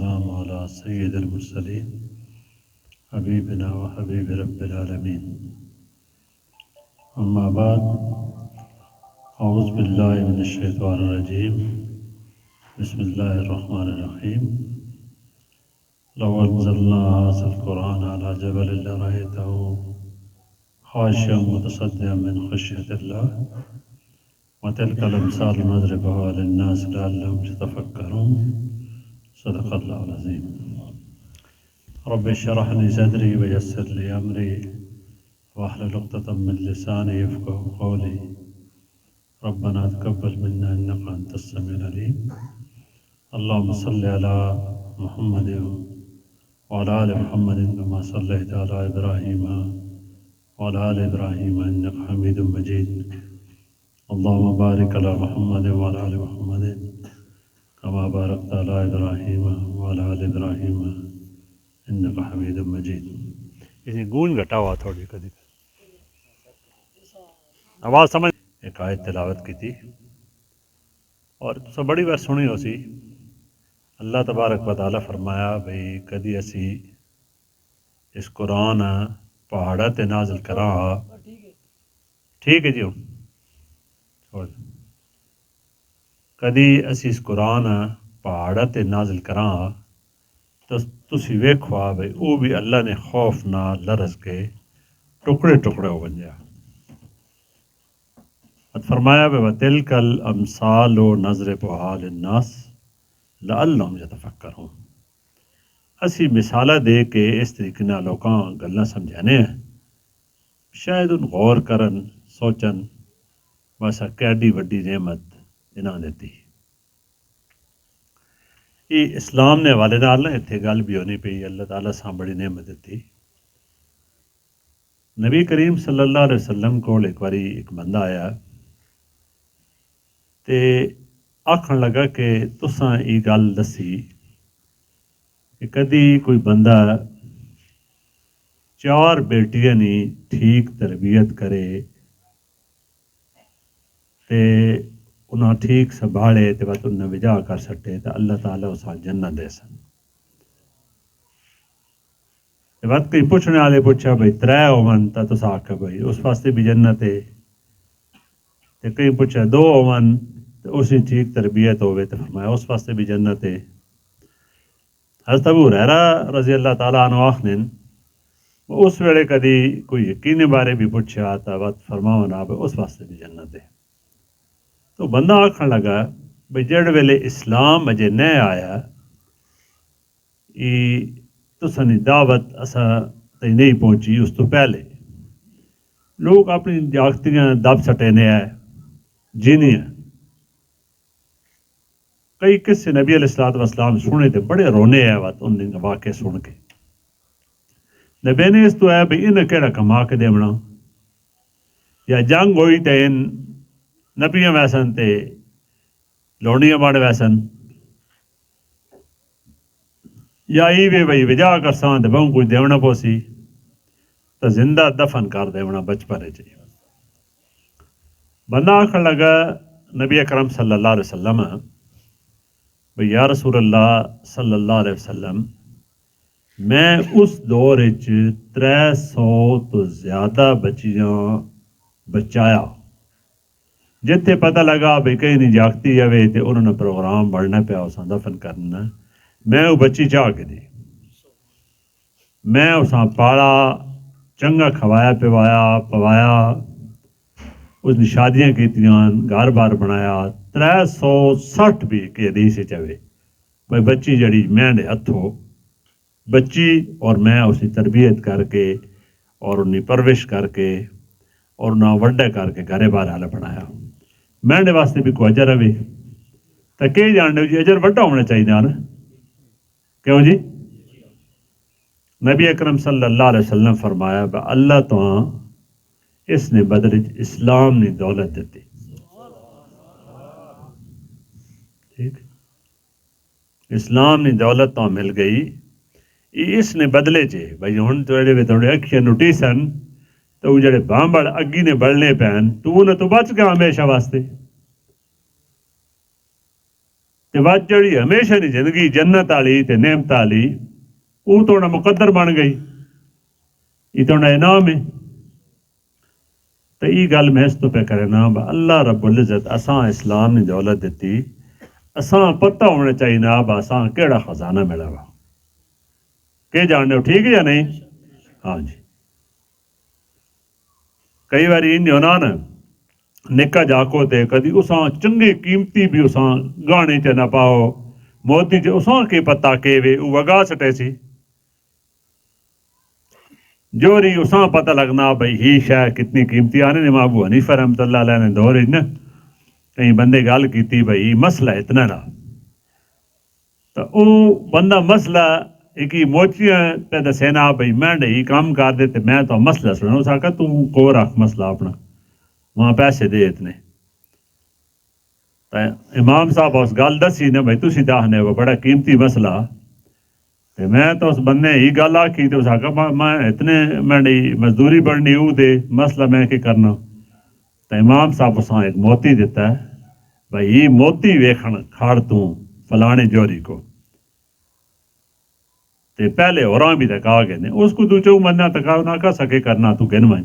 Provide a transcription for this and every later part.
والسلام على سيد المرسلين حبيبنا وحبيب رب العالمين. أما بعد، أعوذ بالله من الشيطان الرجيم. بسم الله الرحمن الرحيم. لو أنزلنا هذا القرآن على جبل لرأيته خاشعا متصدعا من خشية الله وتلك الأمثال نضربها للناس لعلهم يتفكرون. صدق الله العظيم. رب اشرح لي صدري ويسر لي أمري واحلل عقدة من لساني يفقهوا قولي. ربنا تقبل منا إنك أنت السميع العليم. اللهم صل على محمد وعلى آل محمد كما صليت على إبراهيم وعلى آل إبراهيم إنك حميد مجيد. اللهم بارك على محمد وعلى آل محمد كما باركت على إبراهيم وعلى آل إبراهيم إنك حميد مجيد. اس نے گونج گھٹا ہوا تھوڑی کدی آواز سمجھ. ایک آیت تلاوت کی تھی اور سب بڑی بار سنی ہو سی. اللہ تبارک و تعالیٰ فرمایا بھئی کدی اسی اس قرآن پہاڑا تے نازل کراں. ٹھیک ہے جی. کدی اسی اس قرآن پہاڑا تے نازل کراں تو تسی ویکھوا بھئی او بھی اللہ نے خوف نہ لرز کے ٹکڑے ٹکڑے ہو بن جا. فرمایا بھئی وَتِلْكَ الْأَمْثَالُ نَضْرِبُهَا لِلنَّاسِ لَعَلَّهُمْ يَتَفَكَّرُونَ. اسی مثالہ دے کے اس طریقے نہ لوکاں گلاں سمجھانے ہیں شاید ان غور کرن سوچن واسا کیڈی وڈی نعمت انہاں دیتی. یہ اسلام نے حوالے نال نہ اتنے گل بھی ہونی پئی. اللہ تعالیٰ ساں بڑی نعمت دیتی. نبی کریم صلی اللہ علیہ وسلم کو ایک باری ایک بندہ آیا تے آکھن لگا کہ تساں یہ گل دسی کہ کدی کوئی بندہ 4 بیٹیاں نی ٹھیک تربیت کرے تے انہاں ٹھیک سنبھالے تے بات انہیں وجہ کر سٹے تو اللہ تعالیٰ اسا جنت دے سن. تے بات کئی پوچھنے والے پوچھا بھئی 3 ہون تا تسا آکھا بھئی اس واسطے بھی جنت ہے. تے کئی پوچھا 2 ہون تے اسی ٹھیک تربیت ہوئے تے فرمایا اس واسطے بھی جنت ہے. حضرت ابو ہریرہ رضی اللہ تعالیٰ عنہ آخنن اس ویلے کدی کوئی یقین بارے بھی پوچھا تا بات فرماؤ نا بھئی اس واسطے بھی جنت ہے. تو بندہ آکھن لگا بھئی جڑ ویلے اسلام اجے نہ آیا تسانی دعوت اسا تے نہیں پہنچی. اس تو پہلے لوگ اپنی جاگتیاں دب سٹینے ہیں جینیاں. کئی قصے نبی علیہ السلام سنے تھے بڑے رونے ہیں بات ان دن واقعے سن کے. نبی نے اس تو ہے بھئی انہیں کیڑا کما کے دیونا یا جنگ ہوئی تے ان نبیاں ویسن تے لوڑیاں باڑے ویسن یا ای بھی بھئی وجہ کرسان تے بہن کوئی دیونا پوسی تو زندہ دفن کر دیونا بچپنے چاہیے. بندہ آکھن لگا نبی اکرم صلی اللہ علیہ وسلم بھئی یا رسول اللہ صلی اللہ علیہ وسلم میں اس دور 300 تو زیادہ بچیاں بچایا جتے پتہ لگا بھئی کہیں نہیں جاگتی جاوے تے انہوں نے پروگرام بڑھنا پیا اساں دفن کرنا. میں وہ بچی چاہ کے دی میں اساں پالا چنگا کھوایا پوایا اس نے شادیاں کیتیاں گھر بار بنایا. 360 بھی کہ حدیث چاہے بھئی بچی جڑی میں نے ہتھوں بچی اور میں اس کی تربیت کر کے اور انہیں پرورش کر کے اور انہیں وڈا کر کے گھرے بار حال بنایا. میں واسطے بھی کوئی اجر ہوئے تو کہ جاننے جی اجر وڈا ہونا چاہیے نا کیوں جی. نبی اکرم صلی اللہ علیہ وسلم فرمایا با اللہ تو اس نے بدل اسلام نے دولت دیتی. ٹھیک اسلام نے دولت تو مل گئی اس نے بدلے چے بھائی ہوں تھوڑے اکھیاں نوٹیسن تو وہ جڑے بامبڑ اگی نے بڑھنے پہن تو انہیں تو بچ گیا ہمیشہ واسطے. تے وجہ جڑی ہمیشہ دی زندگی جنت والی تے نعمت والی وہ تو مقدر بن گئی، یہ تو انعام ہے۔ تو یہ گل میں اس تو پہ کرنا اللہ رب العزت اساں اسلام نے دولت دیتی، اساں پتہ ہونا چاہیے نا اساں کیڑا خزانہ ملا وا، کہ جاننے ہو ٹھیک ہے یا نہیں؟ ہاں جی، کئی باری ان ہونا نا نکا جاکو تے کدی اساں چنگے قیمتی بھی اساں گانے چ نہ پاؤ موتی چ اساں کے پتہ کہ وے وہ وگا سٹے سی جوری اساں پتہ لگنا بھئی ہی شے کتنی قیمتی آنے نے ابو حنیفہ رحمۃ اللہ علیہ نے دور نا کئی بندے گل کیتی بھئی مسئلہ اتنا نہ تو او بندہ مسئلہ ایک ہی موچیاں پہ دسینا بھئی میں نے ہی کام کر دیتے میں تو مسئلہ سنو سکا تو کو رکھ مسئلہ اپنا وہاں پیسے دے اتنے امام صاحب اس گل دسی نے بھائی تسی داہنے وہ بڑا قیمتی مسئلہ تے میں تو اس بندے ہی گل آکھی تو اس آکھا میں اتنے میں مزدوری بڑھنی او دے مسئلہ میں کی کرنا تو امام صاحب اساں ایک موتی دیتا ہے بھائی یہ موتی ویکھن کھاڑ تو فلانے جوری کو تے پہلے اوراں بھی تک آ گئے نے اس کو تو چو مننا تکاو نہ کر سکے کرنا تو گن میں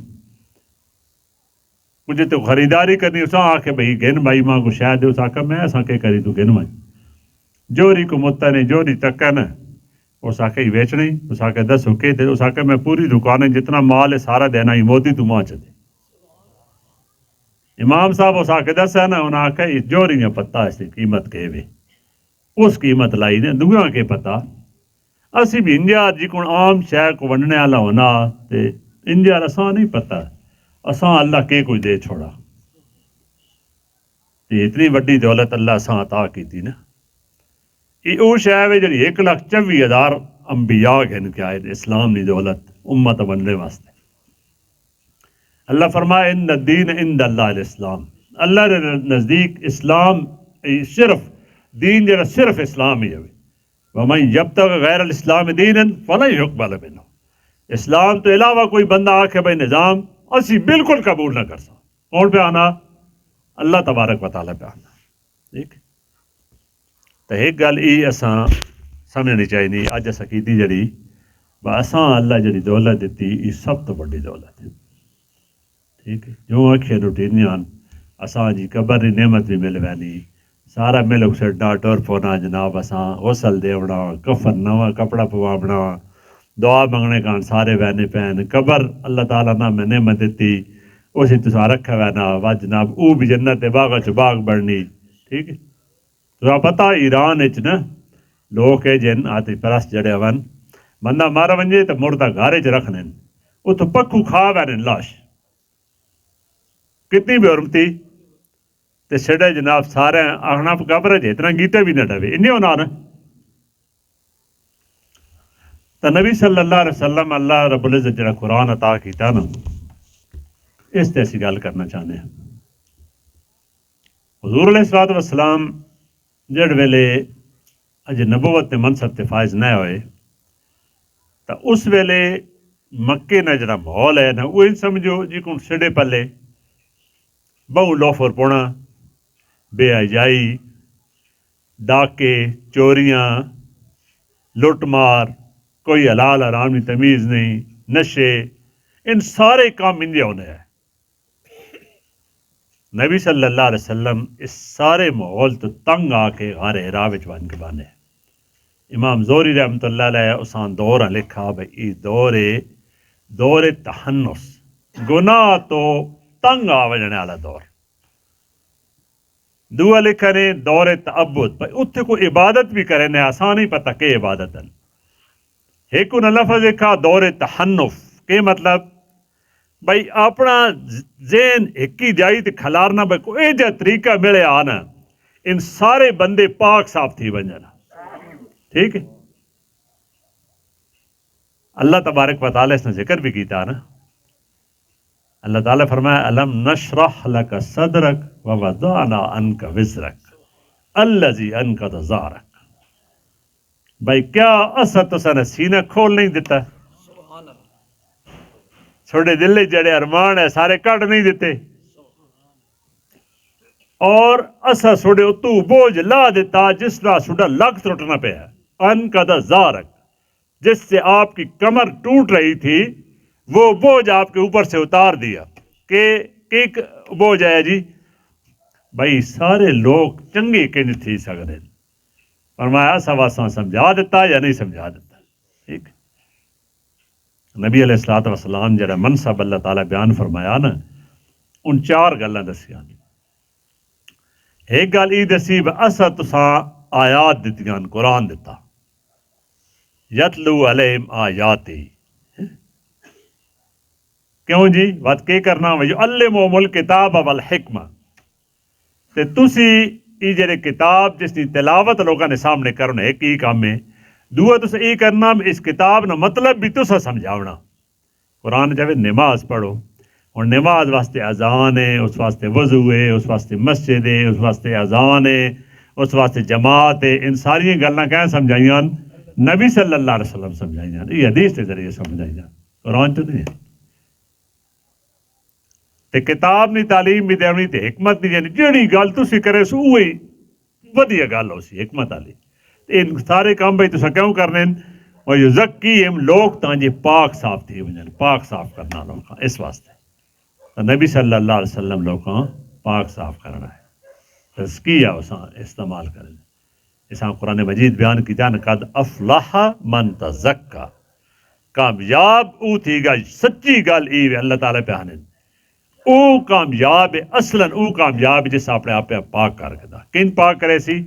مجھے تو خریداری کرنی اساں آکھے بھئی گن بھائی ماں کو شاید اس آکھا میں اساں کے کری تو گن میں جوری کو متا نے جوری چکا نا اس آکھے ہی بیچنی اس آکھے 10 ہوکے تے اس آکھے میں پوری دکانیں جتنا مال ہے سارا دینا ہی موتی تو ماں چلے امام صاحب اس آکھے دس ہے نا انہاں آکھے اس جوری نے پتہ اس کی قیمت کے وے اس قیمت لائی نے دوگاں کے پتہ اسی بھی انڈیا جی کو عام شہر کو ونڈنے والا ہونا تے انڈیا اساں نہیں پتہ اساں اللہ کے کچھ دے چھوڑا تے اتنی وڈی دولت اللہ اساں عطا کیتی نا یہ او شہر ہے جڑی 1,24,000 انبیاء گن کے آئے اسلام دی دولت امت بننے واسطے اللہ فرمائے ان الدین عند اللہ الاسلام اللہ کے نزدیک اسلام صرف دین جڑا صرف اسلام ہی ہے وَمَن يَبْتَغِ غَيْرَ الْإِسْلَامِ دِينًا فَلَن يُقْبَلَ مِنْهُ اسلام تو علاوہ کوئی بندہ آکھے بھائی نظام اسی بالکل قبول نہ کر سا کون پہ آنا اللہ تبارک و تعالیٰ پہ آنا ٹھیک تو ایک گل یہ اساں سمجھنی چاہیے اج اساں کیتی جڑی اساں اللہ جڑی دولت دیتی یہ سب تو بڑی دولت ہے ٹھیک ہے جو آنکھیں روٹینی آن اساں جی قبر دی نعمت بھی مل وینی سارا مل اسے ڈاٹور پونا جناب اساں غسل دیونا کفن نواں کپڑا پواونا دعا منگنے کان سارے وینے پین قبر اللہ تعالیٰ نہ میں نعمت دیتی اسی تساں رکھا وینا وا جناب او بھی جنت باغ چ باغ بڑھنی ٹھیک ہے تو پتہ ایران وچ نا لوگ ہے جن آتی پرست جڑے ون بندہ مارا ونجے تو مردہ گھارے چ رکھنے اتو پکو کھا وینے لاش کتنی بھی حرمتی تے چھڑے جناب سارے آخنا قبر ہے اتنا گیتے بھی نہ ڈوے انہیں ہونا نا تو نبی صلی اللہ علیہ وسلم اللہ رب العزت جڑا قرآن عطا کیتا نا اس تے اسی گل کرنا چاہتے ہیں حضور علیہ الصلوۃ والسلام جڑ ویلے اج نبوت تے منصب تے فائز نہ ہوئے تو اس ویلے مکے نہ جڑا ماحول ہے نا وہ سمجھو جی کو سڑے پلے بہو لوفر پونا بے حیائی ڈاکے چوریاں لٹ مار کوئی حلال حرام کی تمیز نہیں نشے ان سارے کام انجے ہونے ہیں نبی صلی اللہ علیہ وسلم اس سارے ماحول تو تنگ آ کے غار حرا وچ ون کے بانے امام زہری رحمۃ اللہ علیہ اسان دور لکھا بھائی دور تحنس گناہ تو تنگ آ وجنے والا دور دعا لکھا نے دور تعبد بھائی اتھے کو عبادت بھی کرے نے آسان ہی پتہ کہ عبادت ہے ایک انہوں لفظ لکھا دور تحنف کہ مطلب بھائی اپنا ذہن ایک ہی جائی تے کھلارنا بھائی کوئی جا طریقہ ملے آنا ان سارے بندے پاک صاف تھی بن جانا ٹھیک ہے اللہ تبارک و تعالیٰ اس نے ذکر بھی کیتا نا اللہ تعالیٰ فرمایا الم نشرح لک صدرک ووضعنا عنک وزرک الذی انقض ظہرک بھائی کیا اسا تساں سینہ کھول نہیں دیتا چھوڑے دل جڑے ارمان ہے سارے کٹ نہیں دیتے اور اسا سوڑے تو بوجھ لا دیتا جس طرح سوڑا لگ ٹوٹنا پیا ان کا دا زارک، جس سے آپ کی کمر ٹوٹ رہی تھی وہ بوجھ آپ کے اوپر سے اتار دیا کہ ایک بوجھ ہے جی بھائی سارے لوگ چنگے کنج تھی سکتے، فرمایا سواساں سمجھا دیتا یا نہیں سمجھا دیتا. ٹھیک نبی علیہ الصلوۃ والسلام جڑا منصب اللہ تعالیٰ بیان فرمایا نا ان 4 گلاں دسیاں. ایک گل یہ دسی اسا تساں آیات دتیاں قرآن دتا یتلو علیہم آیاتی. کیوں جی بات کی کرنا وَيُعَلِّمُهُمُ الْكِتَابَ وَالْحِکْمَةَ تے تسی یہ جڑے کتاب جس کی تلاوت لوگوں نے سامنے کرنا ایک ہی کام ہے، دوسرا تسا یہ کرنا اس کتاب نہ مطلب بھی تسا سمجھاونا. قرآن چاہے نماز پڑھو اور نماز واسطے اذان ہے، اس واسطے وضو ہے، اس واسطے مسجد ہے، اس واسطے اذان ہے، اس واسطے جماعت ہے. ان ساری گلاں کہاں سمجھائیاں؟ نبی صلی اللہ علیہ وسلم سمجھائیاں. یہ حدیث کے ذریعے سمجھائیاں، قرآن تو نہیں ہے. تے کتاب نہیں تعلیم بھی دینی تے حکمت نہیں دینی. جہی گل تسی کرے سو وہی ودیا گل ہو سی حکمت والی. ان سارے کام بھائی تسا کیوں کرنے وَيُزَكِّيهِمْ لوگ تانجے پاک صاف تھی ونجن، پاک صاف کرنا لوگ اس واسطے. تو نبی صلی اللہ علیہ وسلم لوگوں پاک صاف کرنا ہے، تزکیہ اساں استعمال کرنا. اساں قرآن مجید بیان کی جان قد افلح من تزکا، کامیاب او تھی گا سچی گل ای اللہ تعالیٰ پہ آنے او کامیاب اصلاً او کامیاب جس اپنے آپ پاک کر کے دا. کن پاک کرے سی؟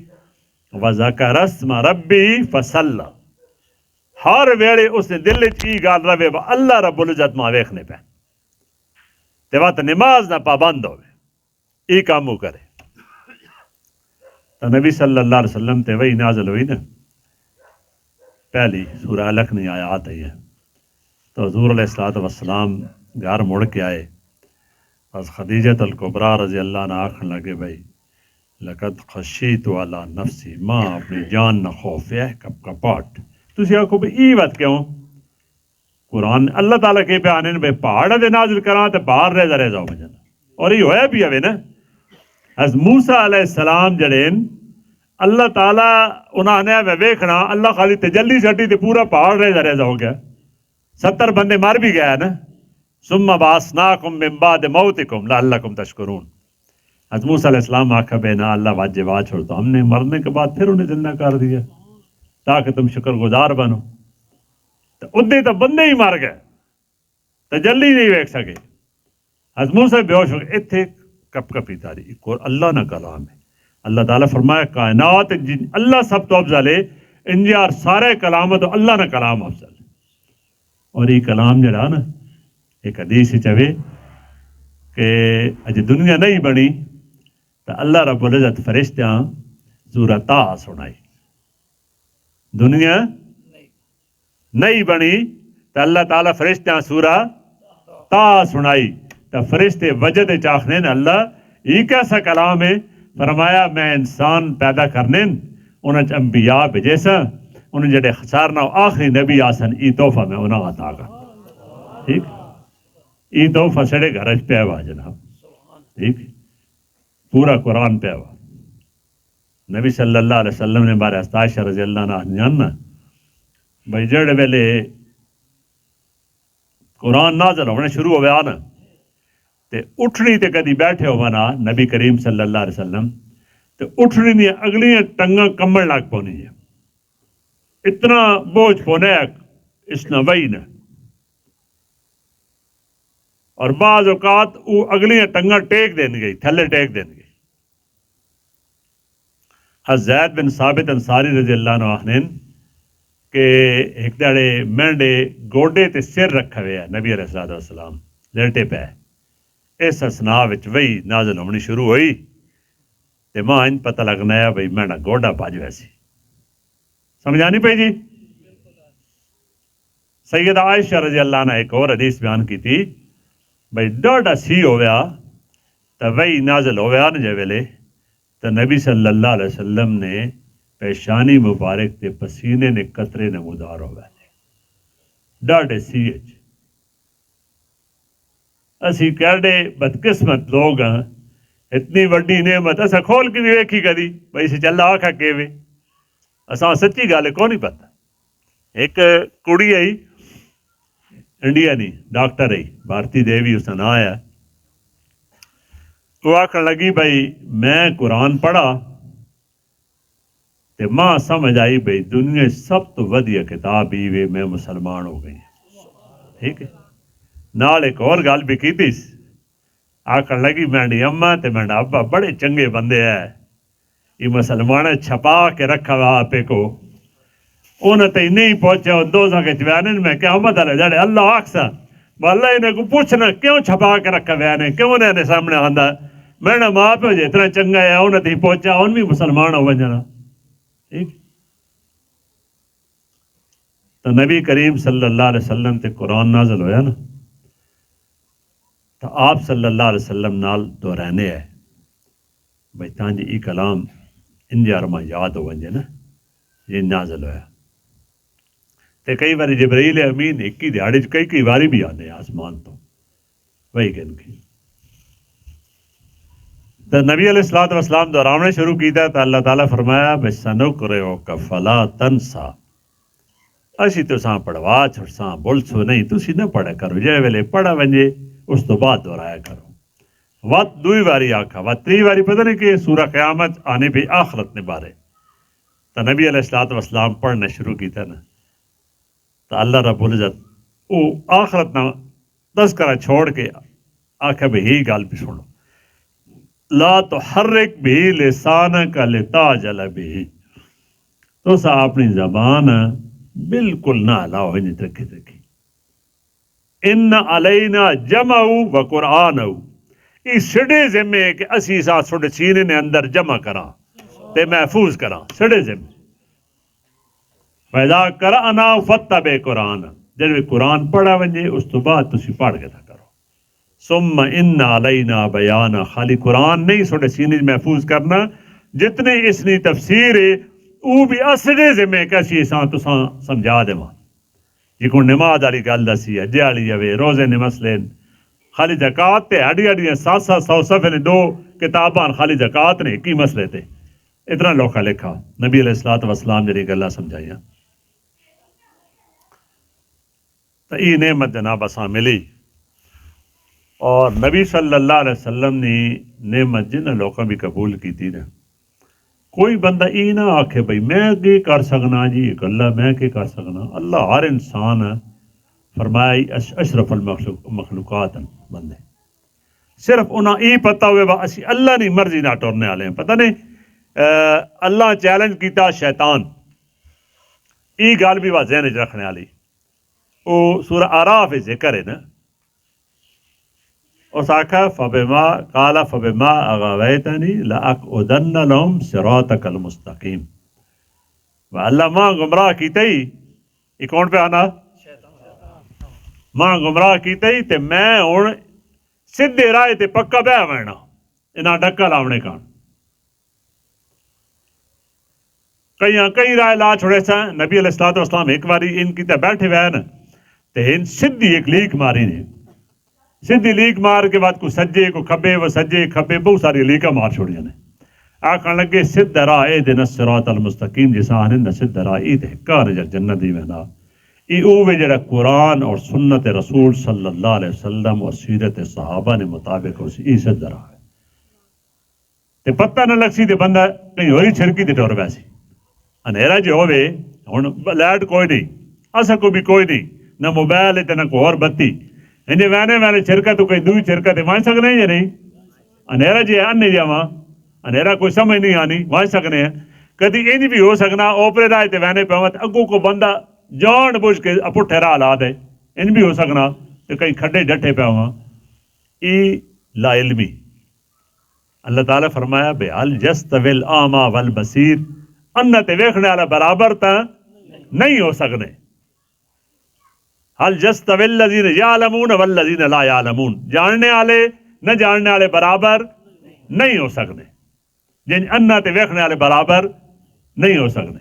وَذَكَرَ اسْمَ رَبِّهِ فَصَلَّى. ہر ویلے اس نے دل چی گال رہے وہ اللہ رب العزت ماں ویکھنے پہ تے وقت نماز نہ پابند ہوئے ای کامو کرے. تو نبی صلی اللہ علیہ وسلم تے وہی نازل ہوئی نا پہلی سورہ علق نہیں آیا آتا ہی ہے. تو حضور علیہ الصلوۃ والسلام گھر مڑ کے آئے. بس خدیجۃ الکبریٰ رضی اللہ عنہ آخر لگے بھائی لقد خشیت علی نفسی، ماں اپنی جان نہ خوف ہے کب کپاٹ. تسی آکھو بھئی ای بات کیوں؟ قرآن اللہ تعالیٰ کے بیانے بھئی پہاڑ دے نازل کراں تے باہر رہ جاؤ بجن. اور یہ ہویا بھی ہوئے نا از موسیٰ علیہ السلام جڑین اللہ تعالیٰ انہاں نے ویکھنا اللہ خالی تجلی سٹی تے پورا پہاڑ رہ جاؤ گیا. 70 بندے مر بھی گیا نا. ثم بعثناکم من بعد موتکم لعلکم تشکرون. حضرت موسیٰ علیہ السلام آکھا بے نا اللہ واجبات چھوڑتا ہم نے مرنے کے بعد پھر انہیں زندہ کر دیا تاکہ تم شکر گزار بنو. تو ادھے تو بندے ہی مر گئے تجلی نہیں ویکھ سکے. حضرت موسیٰ بے ہوش ہو گئے. اتھے کپ کپی تاری اللہ نہ کلام ہے. اللہ تعالیٰ فرمایا کائنات اللہ سب تو افضل ہے ان یار سارے کلام تو اللہ نہ کلام افضل ہے. اور یہ کلام جڑا نا ایک حدیث چوے کہ اج دنیا نہیں بنی تو اللہ رب العزت فرشتیاں سورہ طٰ سنائی. دنیا نہیں بنی تو اللہ تعالیٰ فرشتیاں سورہ طٰ سنائی. تو فرشتے وجد چاخنے اللہ یہ کیسا کلام ہے؟ فرمایا میں انسان پیدا کرنے انہیں انبیاء بھیجے سا انہیں جڑے خسارنا آخری نبی آسن ای تحفہ میں انہیں عطا کر. ٹھیک ای تحفہ سڑے گھر پہ ہوا جناب. ٹھیک پورا قرآن پہ ہوا. نبی صلی اللہ علیہ وسلم نے بارے عائشہ رضی اللہ عنہ جاننا بھائی جڑے ویلے قرآن نازل ہونے شروع ہوئے آنا تے اٹھنی تے کدی بیٹھے ہو نا نبی کریم صلی اللہ علیہ وسلم تے اٹھنی نہیں اگلی ٹنگاں کمڑ لگ پونی ہے. اتنا بوجھ پونے اس نہ وہی نہ. اور بعض اوقات وہ اگلی ٹنگاں ٹیک دین گئی تھلے ٹیک دین گئی. زید بن ثابت انصاری رضی اللہ عنہ آخنین کہ ایک داڑے مینڈے گوڈے تے سر رکھا ہوئے ہے نبی علیہ السلام لیٹے پہ. اس اسنا وچ وہی نازل ہونی شروع ہوئی تے ماں ان پتہ لگنا ہے بھئی مینڈا گوڈا پاج ویسی. سمجھانی پہ جی. سیدہ عائشہ رضی اللہ عنہ ایک اور حدیث بیان کی تھی بھئی ڈاڈا سی ہویا تو وہی نازل ہویا نا جے ویلے تو نبی صلی اللہ علیہ وسلم نے پیشانی مبارک تے پسینے نے قطرے نمودار ہوئے ڈاڈے سی اسی کہڑے بدقسمت لوگ ہیں اتنی وڈی نعمت اسا کھول کے بھی ویکھی کدی بھائی سے چلا آکھا کیوے اساں سچی گل کو نہیں پتہ ایک کڑی آئی انڈیا نہیں ڈاکٹر آئی بھارتی دیوی اس کا نام آیا وہ آکھن لگی بھائی میں قرآن پڑھا تے ماں سمجھ آئی بھائی دنیا سب تو ودیا کتاب ہی وے میں مسلمان ہو گئی ٹھیک ہے نال ایک اور گل بھی کی تیس آکھن لگی میں اما تے میں ابا بڑے چنگے بندے ہے یہ مسلمان چھپا کے رکھا ہوا آپ کو انہیں تے نہیں پہنچا دوزہ کے چویانے میں کیا امت علیہ جڑے اللہ آکسا اللہ انہیں کو پوچھنا کیوں چھپا کے رکھا ویانے کیوں انہیں سامنے آندھا میں نے ماں پہ جو اتنا چنگا ہے انہیں تے پہنچا ان بھی مسلمان ہو جانا ٹھیک تو نبی کریم صلی اللہ علیہ وسلم تے قرآن نازل ہویا نا تو آپ صلی اللہ علیہ وسلم نال دہرانے ہے بھائی تاں جی ای کلام ان جی ارما یاد ہو ونجے نا یہ نازل ہویا تے کئی باری جبرائیل امین ایک ہی دیہڑے کئی باری بھی آنے آسمان تو وہی کہن کی تو نبی علیہ الصلوۃ والسلام دہرانے شروع کیتا تو اللہ تعالیٰ فرمایا بِسَنُقْرِئُكَ فَلَا تَنْسَا اسی تو ساں پڑھوا چھڑساں بولسو نہیں تسی نہ پڑھا کرو جے ویلے پڑھا ونجے اس تو بعد دہرایا کرو وات دوئی باری آکھا وات تری باری پتہ نہیں کہ سورہ قیامت آنے بھی آخرت نے بارے تو نبی علیہ الصلوۃ والسلام پڑھنا شروع کیتا نا تو اللہ رب العزت وہ آخرت نہ تذکرہ چھوڑ کے آکھا بھی ہی گال بھی سنو لا تحرک بھی لسانک لتعجل بھی تو سا اپنی زبان بالکل نہ ہلاؤ ہنجی ترکی ان علینا جمعو و قرآنو اس سڑے ذمے کہ اسی ساتھ سڑے سینے نے اندر جمع کرا تے محفوظ کرا سڑے ذمے وَإِذَا قَرَأْنَا فَاتَّبِعْ قُرْآنَ جب قرآن پڑھا ونجے اس تو بعد تسی پڑھ کے تھا کرو ثم ان علینا بیان خالی قرآن نہیں سوڑے سینے محفوظ کرنا جتنے اس نے تفسیر ہے وہ بھی اصلے ذمہ کسی ساں تو سمجھا دے مان یہ کو نماز آلی گل دسی ہے دیالی جوے روزے نے مسلین خالی زکاة تے ہڈی ہڈی 700 صفحے نے 2 کتابان خالی زکاة نے کی مسئلے تے اتنا لوکا لکھا نبی علیہ الصلوۃ والسلام جڑی گلاں سمجھائیاں تو یہ نعمت جناب اساں ملی اور نبی صلی اللہ علیہ وسلم نے نعمت جنہ لوکاں بھی قبول کی تھی نا کوئی بندہ یہ نہ آکھے بھئی میں کی کر سکنا جی اللہ میں کی کر سکنا اللہ ہر انسان فرمایا اشرف المخلوقات بندے صرف انہاں یہ پتہ ہوئے با اسی اللہ نہیں مرضی نہ ٹورنے والے ہیں پتہ نہیں اللہ چیلنج کیتا شیطان یہ گل بھی وہ ذہن رکھنے والی وہ سورہ اعراف ذکر ہے نا اس آکھا فبما قال فبما اغویتنی لاقعدن لهم صراطک المستقیم و اللہ ماں گمراہ کیتے ہی یہ کون پہ آنا ماں گمراہ کیتے ہی تے میں ہن سیدھے راہ تے پکا بہ وینا انہاں ڈکا لاونے کان کئی رائے لا چھوڑے سا نبی علیہ الصلوۃ والسلام ایک باری ان کی تے بیٹھے ہوئے نا تے ان سیدھی ایک لیک ماری نے سیدھی لیک مار کے بعد کو سجے کو کھبے وہ سجے کھبے بہت ساری لیکاں مار چھوڑی نے آکھن لگے سدھ راہ اہدنا الصراط المستقیم جسا آنے سدھ راہ عید کار جنت دی وینا یہ اوے جڑا قرآن اور سنت رسول صلی اللہ علیہ وسلم اور سیرت صحابہ نے مطابق اس ای سدھ راہ ہے تے پتہ نہ لگ سی تے بندہ کہیں ہوری چھرکی تے ٹور ویسی اندھیرا جو ہوئے ہن لائٹ کوئی نہیں اسا کو بھی کوئی نہیں نہ موبائل ہے تے نہ کوئی اور بتی انجے وینے چھرکا تو کوئی دوئی چھرکا تے وائن سکنے ہیں یا نہیں اندھیرا جی آنے جاواں اندھیرا کوئی سمجھ نہیں آنی وائن سکنے ہیں کدی انج بھی ہو سکنا اوپرے رائے تے وینے پہ مت اگو کو بندہ جان بوجھ کے پٹھے راہ لا دے انج بھی ہو سکنا تے کئی کھڈے ڈٹھے پہ ہواں ای لا علمی اللہ تعالیٰ فرمایا بے حل یستوی الاعمی والبصیر انہ تے ویکھنے والا برابر تا نہیں ہو سکنے حل یستوی الذین یعلمون والذین لا یعلمون جاننے والے نہ جاننے والے برابر نہیں ہو سکنے جن انہ تے ویکھنے والے برابر نہیں ہو سکنے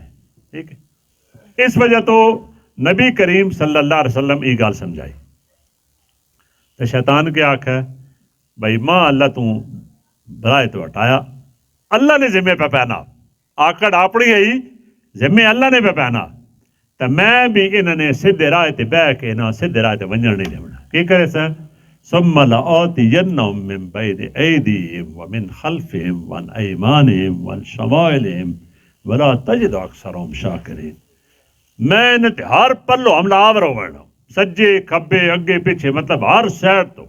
ٹھیک ہے اس وجہ تو نبی کریم صلی اللہ علیہ وسلم یہ گال سمجھائی تو شیطان کے آکھا بھائی ماں اللہ تو برائے تو ہٹایا اللہ نے ذمے پہ پہنا آکڑ اپنی آئی ذمے اللہ نے پہ پہنا تو میں بھی انہوں نے سیدھے راہ تے بہ کے نہ سیدھے راہ تے ونجن نہیں دیونا کی کرے سا ثم لآتینہم من بین ایدیہم ومن خلفہم وعن ایمانہم وعن شمائلہم ولا تجد اکثرہم شاکرین میں انہیں تے ہر پلو حملہ آور ہونا سجے کھبے اگے پیچھے مطلب ہر سائڈ تو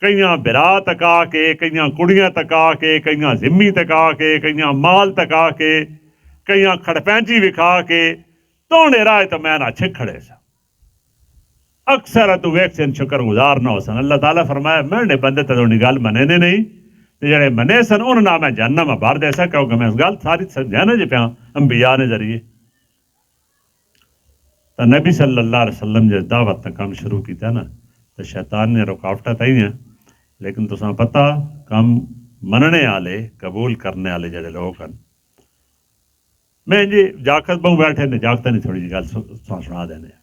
کئیاں برا تک آ کے کئیاں کڑیاں تک آ کے کئیاں ذمی تک آ کے کئیاں مال تک آ کے کئیاں کھڑپینچی وکھا کے تونے رائے تو میں نہ چھکڑے سا اکثر تو ویکسن شکر گزار نہ ہو سن اللہ تعالیٰ فرمایا میں نے بندے تے انہی گل منے نے نہیں تے جڑے منے سن انہوں نے میں جہنم بھر دے سا کیونکہ میں اس گل ساری سمجھانا جی پیاں انبیاء نے ذریعے تو نبی صلی اللہ علیہ وسلم جس دعوت تک کام شروع کیتا نا تو شیطان نے رکاوٹا تھی ہیں لیکن تساں پتہ کم مننے والے قبول کرنے والے جڑے لوگ ہیں میں جی جاکت بہوں بیٹھے نے جاکتا نہیں تھوڑی جی گل سنا دینے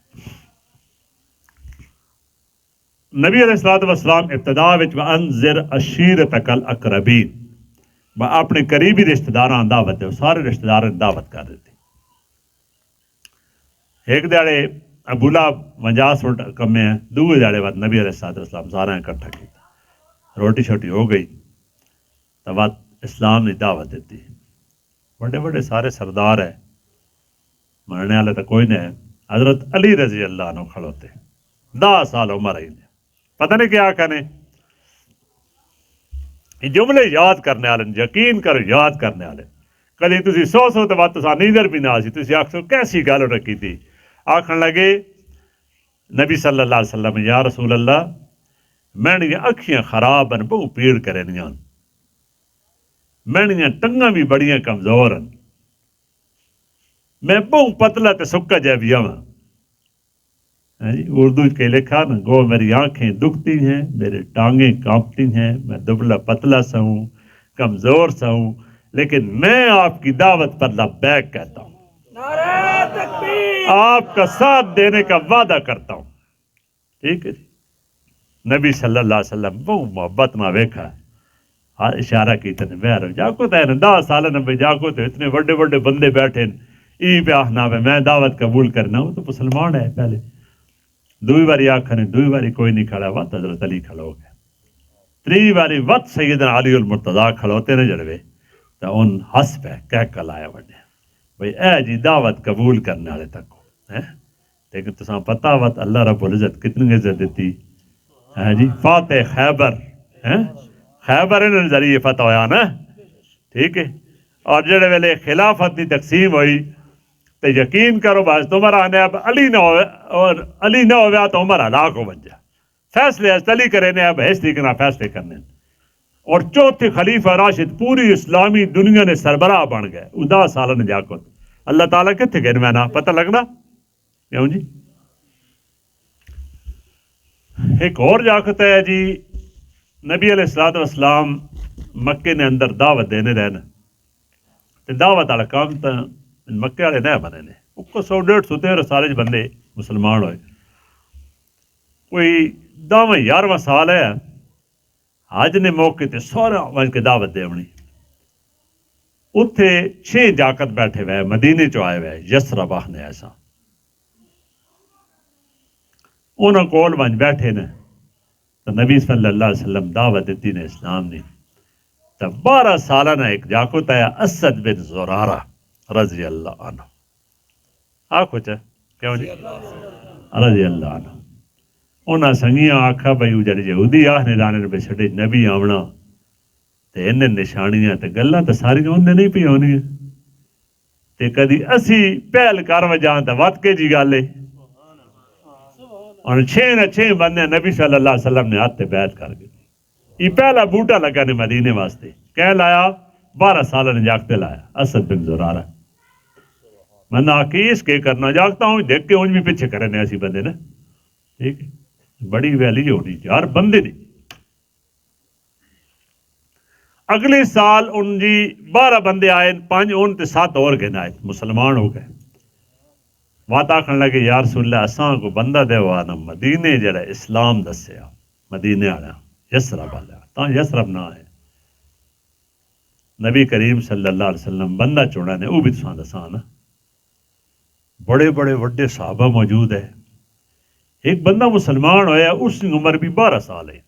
نبی علیہ السلام ابتدا وچ وانذر عشیرتک الاقربین با اپنے قریبی رشتہ داراں دعوت دے سارے رشتہ داراں دعوت کر دیتی ایک دیڑے ابو لہب 50 فٹ کمے ہیں دوے دیڑے بعد نبی علیہ السلام سارا اکٹھا کیتا روٹی چھوٹی ہو گئی تو بعد اسلام نے دعوت دیتی بڑے بڑے سارے سردار ہے مرنے والے تو کوئی نہیں ہے حضرت علی رضی اللہ عنہ کھڑوتے 10 سال عمر ہی نے پتہ نہیں کیا کہنے یہ جملے یاد کرنے والے یقین کرو یاد کرنے والے کدی تسی سو تو بات تساں نیندر بھی نہ سی تسی آکھو کیسی گل رکھی تھی آکھن لگے نبی صلی اللہ علیہ وسلم یا رسول اللہ میں نے اکھیاں خراب ہیں بہت پیڑ کرے نہیں میں نے ٹنگاں بھی بڑیاں کمزور ہیں میں بہت پتلا تے سکا جہ بھی ہوں اردو کے لکھا نا گو میری آنکھیں دکھتی ہیں میرے ٹانگیں کانپتی ہیں میں دبلا پتلا سا ہوں کمزور سا ہوں لیکن میں آپ کی دعوت پر لبیک کہتا ہوں نعرہ تکبیر آپ کا ساتھ دینے کا وعدہ کرتا ہوں ٹھیک ہے جی نبی صلی اللہ علیہ وسلم بہت محبت میں ویکھا اشارہ کی تنے بہر جاکو تے 10 سال نبی جاکو تے اتنے بڑے بڑے بندے بیٹھے ای پہ آخنا میں دعوت قبول کرنا ہوں تو مسلمان ہے پہلے دوئی باری آخر دوئی باری کوئی نہیں کھڑا وقت حضرت علی کھڑو گئے 3 باری وقت سیدنا علی المرتضیٰ کھڑوتے نے جڑوے تو ان ہس پہ کہہ کل آیا بڑھے بھئی اے جی دعوت قبول کرنے والے تک ہو لیکن تساں پتہ وقت اللہ رب العزت کتنی عزت دیتی ہے جی فاتح خیبر خیبر انہوں ذریعے فتح ہویا نا ٹھیک ہے اور جڑے ویلے خلافت دی تقسیم ہوئی تو یقین کرو بس تمہارا آنے اب علی نہ ہوئے اور علی نہ ہویا تو عمر ہلاک ہو بن جا فیصلے علی کرے نے اب حیث لیکن فیصلے کرنے اور چوتھے خلیفہ راشد پوری اسلامی دنیا نے سربراہ بن گئے 10 سال نے جا کر اللہ تعالیٰ کتنے گئے میں نا پتہ لگنا کیوں جی ایک اور جاکت ہے جی نبی علیہ السلام مکے نے اندر دعوت دینے رہنا تو دعوت والا کام تو مکے والے نہیں بنے نے کو 100-150 13 سال بندے مسلمان ہوئے کوئی 10-11واں سال ہے حج نے موقع تے سارا وج کے دعوت دے ہونی اتھے 6 جاکت بیٹھے ہوئے مدینے چو آئے ہوئے یسرب نے ایسا انہوں کول ونج بیٹھے نے تو نبی صلی اللہ علیہ وسلم دعوت دیتی نے اسلام نے تو 12 سالہ نے ایک جاکت آیا اسد بن زرارہ رضی اللہ عنہ آکھو چاہ کیوں جی رضی اللہ عنہ انہاں سنگیاں آکھا بھئی اجڑ یہودی آہنے لانے پہ چھڑے نبی آمنا تے انہیں نشانیاں تے گلہ تے ساری انہیں نہیں پی ہونی ہے تے کدی اسی پہل کر وجہاں تے وقت کے جی گالے اور 6 بندے نبی صلی اللہ علیہ وسلم نے ہاتھ تے بیعت کر گئے یہ پہلا بوٹا لگا نے مدینے واسطے کہہ لایا 12 سالہ نے جاگتے لایا اسد بن زرارہ میں نہ کیس کے کرنا جاگتا ہوں دیکھ کے انج بھی پیچھے کرنے ایسی بندے نا ٹھیک بڑی ویلی ہونی ہر بندے نہیں اگلے سال ان جی 12 بندے آئے 5 ان تے 7 اور گن آئے مسلمان ہو گئے بات آکھن لگے یا رسول اللہ اساں کو بندہ دے وانا مدینے جڑا اسلام دسیا مدینے آیا یسرب والا تا یسرب نہ ہے نبی کریم صلی اللہ علیہ وسلم بندہ چوڑا نے وہ بھی تساں دساں نا بڑے بڑے وڈے صحابہ موجود ہے ایک بندہ مسلمان ہویا اس کی عمر بھی 12 سال ہے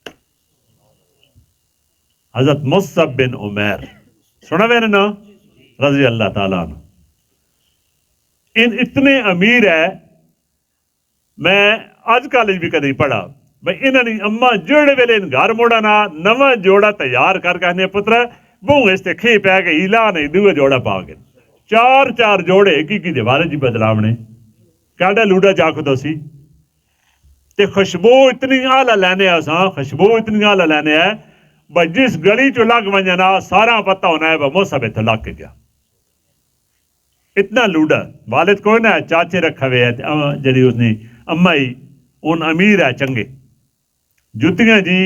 حضرت مصعب بن عمیر سنا میں نے نا رضی اللہ تعالیٰ عنہ ان اتنے امیر ہے میں آج کالج بھی کدی پڑھا بھئی انہوں نے اما جوڑے ویلے ان گھر موڑا نا نواں جوڑا تیار کر کہنے پترہ بہوں اس تے کھی پہ کے ہیلا نہیں دوے جوڑا پا گئے 4 جوڑے کی دیوارے جی بدلاونے کیڈا لوڈا جاکو دو سی تے خوشبو اتنی آلہ لینے ہے ساں خوشبو اتنی آلہ لینے ہے بھئی جس گلی چو لگ ونجنا سارا پتہ ہونا ہے مصعب اتھا لگ کے گیا اتنا لوڈا والد کوئی نہ ہے چاچے رکھا ہوئے ہے جڑی اس نے امائی ان امیر ہے چنگے جتیاں جی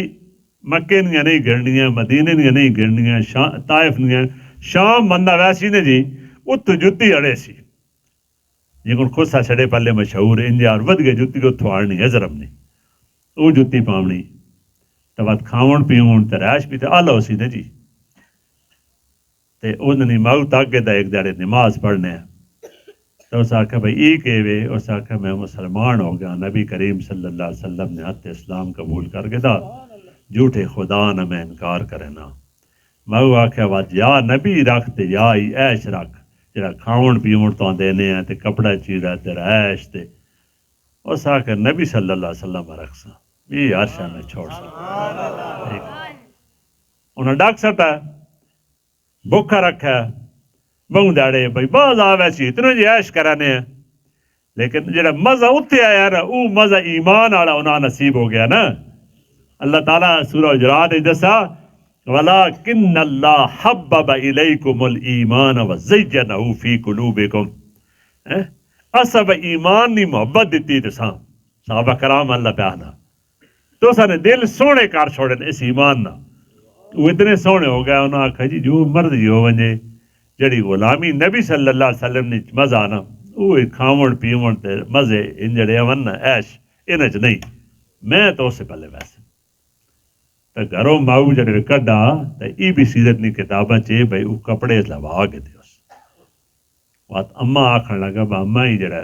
مکے نیا نہیں گرنیاں مدینے نیا نہیں گرنیاں طائف نیا شام بندہ ویسی نے جی اتو جتی اڑے سی یہ کن خودسا چھڑے پہلے مشہور انجار ود گئے جتی کو تھوارنی حضرم نے او جتی پامنی تو بات کھاون پیون تراش بھی تے آلہ اسی نے جی تے انہوں نے موت آگے دا ایک داڑے نماز پڑھنے ہیں تو اس آکھا بھئی ای کہوے اس آکھا میں مسلمان ہو گیا نبی کریم صلی اللہ علیہ وسلم نے حت اسلام قبول کر کے دا جھوٹے خدا نہ میں انکار کرے نا میں آکھا بات یا نبی رکھ تے یا ای عیش رکھ جڑا کھاون پیون تو دینے ہیں تے کپڑا چیرہ تے عیش تے اس آکھا نبی صلی اللہ علیہ وسلم رکھ سا یہ عرشہ میں چھوڑ سا انہوں ڈاک سکتا ہے بکھا رکھا ہے بہوں داڑے بھئی باز آوے سی اتنے جی عیش کرانے ہیں لیکن جڑا مزہ اتھے آیا نا او مزہ ایمان آڑا انہاں نصیب ہو گیا نا اللہ تعالیٰ سورہ حجرات دسا وَلَكِنَّ اللَّهَ حَبَّبَ إِلَيْكُمُ الْإِيمَانَ وَزَيَّنَهُ فِي قُلُوبِكُمْ اصب ایمان نی محبت دیتی تساں صحابہ کرام اللہ پیانا تو سانے دل سونے کار چھوڑے اس ایمان نا وہ اتنے سونے ہو گیا انہوں آکھا جی جو مرضی ہو ونجے جڑی غلامی نبی صلی اللہ علیہ وسلم نے مزہ آنا وہ کھاون پیون تے مزے ان جڑے ون عیش انج نہیں میں تو اس سے پہلے ویسے تو گھروں ماؤ جڑے کڈا تے ای بھی سیرت نی کتاباں چے بھئی وہ کپڑے لوا کے دے اس بات اما آکھن لگا با اما ہی جڑا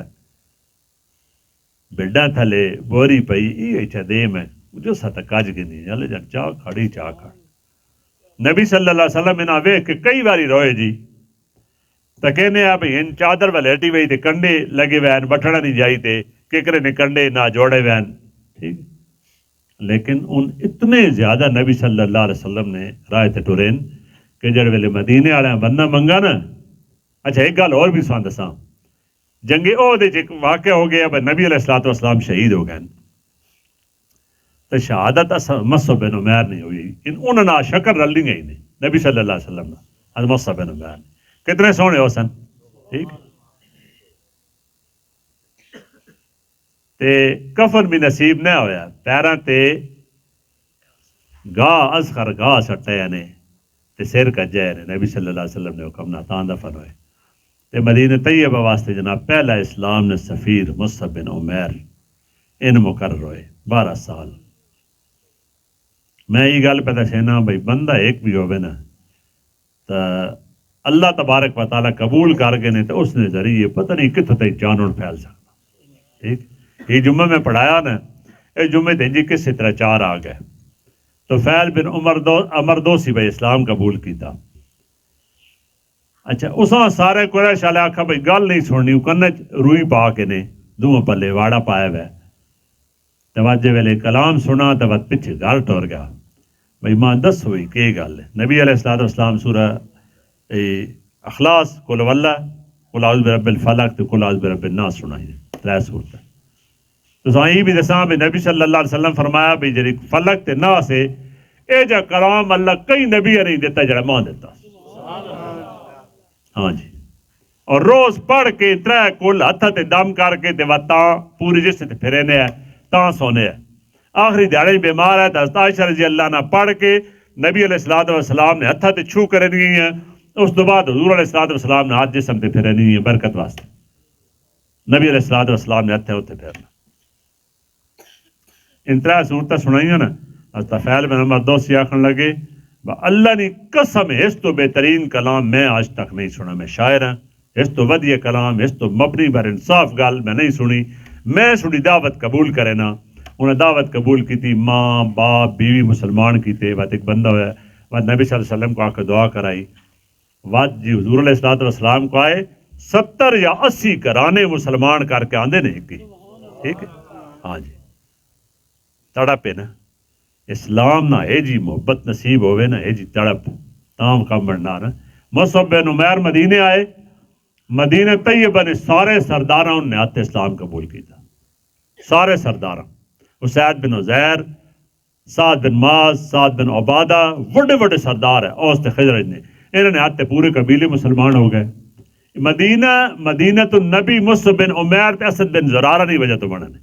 بلڈا تھلے بوری پئی ای اچھا دے میں جو ساتھ کاج گنی چلے جان چاہ کھڑی چاہ کھڑ نبی صلی اللہ علیہ وسلم انہاں ویکھ کے کئی باری روئے جی تو کہنے آپ ان چادر ولیٹی وئی تے کنڈے لگے وین بٹھڑا نہیں جائی تے ککرے نے کنڈے نہ جوڑے وین ٹھیک لیکن ان اتنے زیادہ نبی صلی اللہ علیہ وسلم نے رائے تے ٹورین کہ جڑ ویلے مدینے والے بندہ منگا نا اچھا ایک گل اور بھی سان دساں جنگ عہد ایک واقعہ ہو گیا نبی علیہ السلام شہید ہو گئے تو شہادت مصعب بن عمیر نہیں ہوئی انہوں نے شکر رلی گئی نہیں نبی صلی اللہ علیہ وسلم نے مصعب بن عمیر نے کتنے سونے ہو سن ٹھیک تے کفن بھی نصیب نہ ہویا پیراں تے گاہ ازخر گاہ سٹے نے تے سر کجے نے نبی صلی اللہ علیہ وسلم نے حکم نہ تاں دفن ہوئے تے مدینہ طیبہ واسطے جناب پہلا اسلام نے سفیر مصعب بن عمیر ان مقرر ہوئے 12 سال میں یہ گل پتہ سینا بھئی بندہ ایک بھی ہوئے نا تا اللہ تبارک و تعالیٰ قبول کر گئے نے تو اس نے ذریعے پتہ نہیں کتنے تک جانون پھیل سکتا ٹھیک یہ جمعہ میں پڑھایا نا یہ جمعہ دیں جی کس طرح 4 آ گئے تو فیل بن عمر دوسی بھائی اسلام قبول کیتا اچھا اساں سارے قریش والے آکھا بھائی گل نہیں سننی وہ کنے روئی پا کے نے دو پلے واڑا پایا ہوئے توجہ ویلے کلام سنا تو بات پیچھے گھر ٹور گیا بھائی ماں دس ہوئی کہ گل ہے نبی علیہ السلام سورہ اخلاص قل واللہ قل اعوذ برب الفلق تے قل اعوذ برب الناس سنائی 3 سورت تو سائیں بھی دساں بھی نبی صلی اللہ علیہ وسلم فرمایا بھی جڑی فلق تے ناس ہے اے جا کرام اللہ کئی نبی نہیں دیتا جڑا ماں دیتا ہاں جی اور روز پڑھ کے 3 کل ہتھا تے دم کر کے تے وتاں پوری جس تے پھرینے ہے تاں سونے ہے آخری دیہڑے بیمار ہے تو حضرت عائشہ رضی اللہ عنہ پڑھ کے نبی علیہ السلام نے ہتھا تے چھو کرے نہیں ہے اس تو بعد حضور علیہ السلام نے ہاتھ جسم تے پھرے نہیں ہے برکت واسطے نبی علیہ السلام نے ہتھے ہوتے پھرنا ان 3 صورتیں سنائیاں نا حضرت فیل بن عمر دوسی آکھن لگے اللہ نے قسم ہے اس تو بہترین کلام میں آج تک نہیں سنا. میں شاعر ہاں, اس تو ودیہ کلام, اس تو مبنی بر انصاف گل میں نہیں سنی. میں سنی دعوت قبول کرے نا, انہیں دعوت قبول کی تھی, ماں باپ بیوی مسلمان کیتے. بات ایک بندہ ہوا, بات نبی صلی اللہ علیہ وسلم کو آ کے دعا کرائی. بات جی حضور علیہ السلام کو آئے 70 یا 80 گھرانے مسلمان کر کے آندے نہیں کی. ٹھیک ہے, ہاں جی تڑپ ہے نا اسلام نہ ہے جی محبت نصیب ہوئے نا ہے جی تڑپ تام کام بڑھنا نا. مصعب بن عمیر مدینے آئے, مدینہ طیبہ نے سارے سرداراں نے آتے اسلام قبول کیتا. سارے سرداراں, اسید بن عزیر, سعد بن معاذ, سعد بن عبادہ, بڑے بڑے سردار ہیں اوس تے خزرج نے, انہوں نے آتے پورے قبیلے مسلمان ہو گئے. مدینہ تو نبی مصعب بن عمیر تے اسد بن زرارہ نہیں وجہ تو بننے.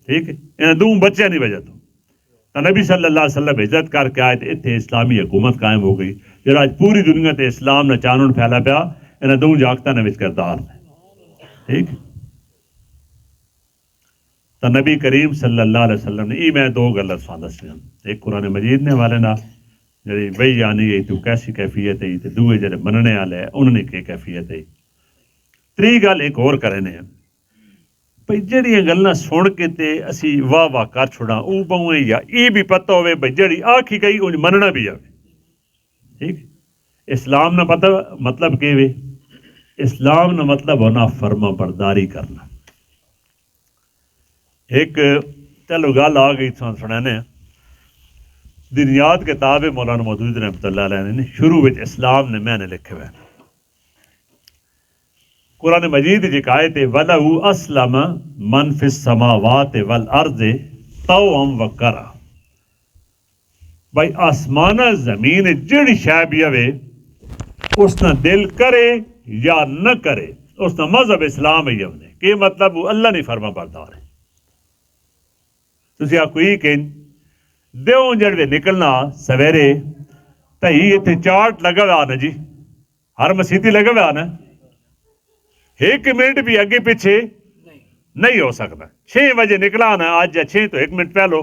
ٹھیک ہے, انہیں دوں بچے نہیں وجہ تو نبی صلی اللہ علیہ وسلم عزت کر کے آئے تھے. اتنے اسلامی حکومت قائم ہو گئی جب آج پوری دنیا تے اسلام نے چانن پھیلا پیا. انہیں دوں جاگتا نے وچ کردار نے. ٹھیک تو نبی کریم صلی اللہ علیہ وسلم نے میں دو گلت سان دسیاں. ایک قرآن مجید نے والے نا جی وہی آنی ہے تو کیسی کیفیت ہے, تو دوئے جڑے مننے والے ہیں انہوں نے کی کیفیت ہے. تری گل ایک اور کرنے ہیں بھئی جڑیاں گلاں سن کے تے اسی واہ واہ کر چھوڑا او بہویں یا یہ بھی پتہ ہوئے بھئی جڑی آکھی گئی انہیں مننا بھی آوے. ٹھیک اسلام نہ پتہ مطلب کہ وے, اسلام نہ مطلب ہونا فرما برداری کرنا. ایک چلو گل آ گئی سنانے ہیں. دنیات کتاب مولانا مودودی رحمۃ اللہ علیہ نے شروع وچ اسلام نے میں نے لکھے ہوئے قرآن مجید جی آیت وَلَهُ أَسْلَمَ مَنْ فِي السَّمَاوَاتِ وَالْأَرْضِ طَوْعًا وَكَرْهًا. بھائی آسمانہ زمین جڑی شے بھی ہوے اس نہ دل کرے یا نہ کرے اس نہ مذہب اسلام ہی ہونے کہ مطلب وہ اللہ نہیں فرما بردار ہے. تسی آکو یہ کہ دیوں جڑے نکلنا سویرے تہی اتنے چارٹ لگا ہوا نا جی, ہر مسیتی لگا ہوا نا, ایک منٹ بھی اگے پیچھے نہیں ہو سکتا. 6 بجے نکلا نا آج یا 6 تو 1 منٹ پہلو,